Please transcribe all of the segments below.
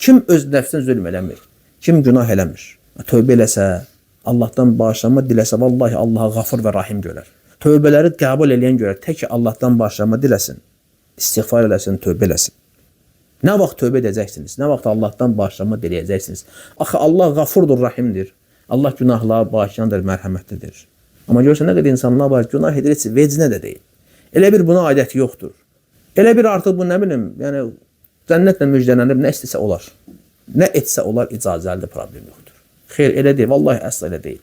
Kim öz nəfsinə zülm eləmir? Kim günah eləmir? Tövbə eləsə, Allahdan bağışlanma diləsə, vallahi Allaha Qafur və Rahim görər. Tövbələri qəbul eləyən görər. Tək ki Allahdan bağışlanma diləsin, istiğfar eləsin, tövbə eləsin. Nə vaxt tövbə edəcəksiniz? Nə vaxt Allahdan bağışlanma diləyəcəksiniz? Axı Allah Qafurdur, Rahimdir. Allah günahları bağışlayandır, mərhəmətlidir. Amma görürsən, nə qədər insanlar var, günah edir, heç vecinə də deyil. Elə bir buna adəti yoxdur. Elə bir artıq bu nə bilim, yəni cənnətlə müjdələnib, nə istəsə olar. Nə etsə olar, icazəlidir, problem yoxdur. Xeyr, elə deyil, vallahi əsla elə deyil.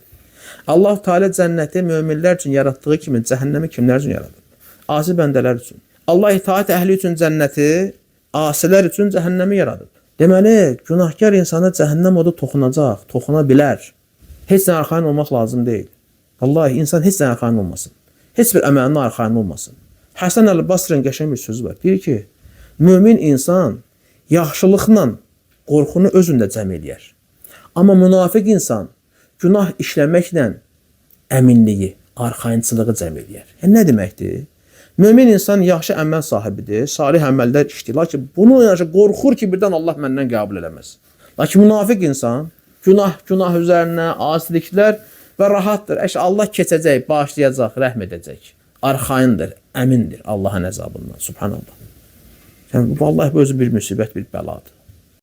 Allah Teala cənnəti möminlər üçün yaratdığı kimi cəhənnəmi kimlər üçün yaradıb? Asi bəndələr üçün. Allah itaat əhli üçün cənnəti, asilər üçün cəhənnəmi yaradıb. Deməli, günahkar insana cəhənnəm odu toxunacaq, toxuna bilər. Heç nə arxayın olmaq lazım deyil. Vallahi insan heç nə arxayın olmasın. Heç bir əməlinin arxayın olmasın. Həsən Əl-Basri'nin qəşəng bir sözü var. Deyir ki, mömin insan yaxşılıqla qorxunu özündə cəm eləyər. Amma münafiq insan günah işləməklə əminliyi, arxayınçılığı cəm eləyər. Yəni, nə deməkdir? Mömin insan yaxşı əməl sahibidir, salih əməllər işləyir. Lakin bunu qorxur ki, birdən Allah məndən qəbul eləməz. Lakin münafiq insan günah üzərinə, asiliklər və rahatdır. Allah keçəcək, bağışlayacaq, rəhm edəcək. Arxayındır, əmindir Allahın əzabından. Subhanallah. Yəni, vallahi bu özü bir müsibət, bir bəladır.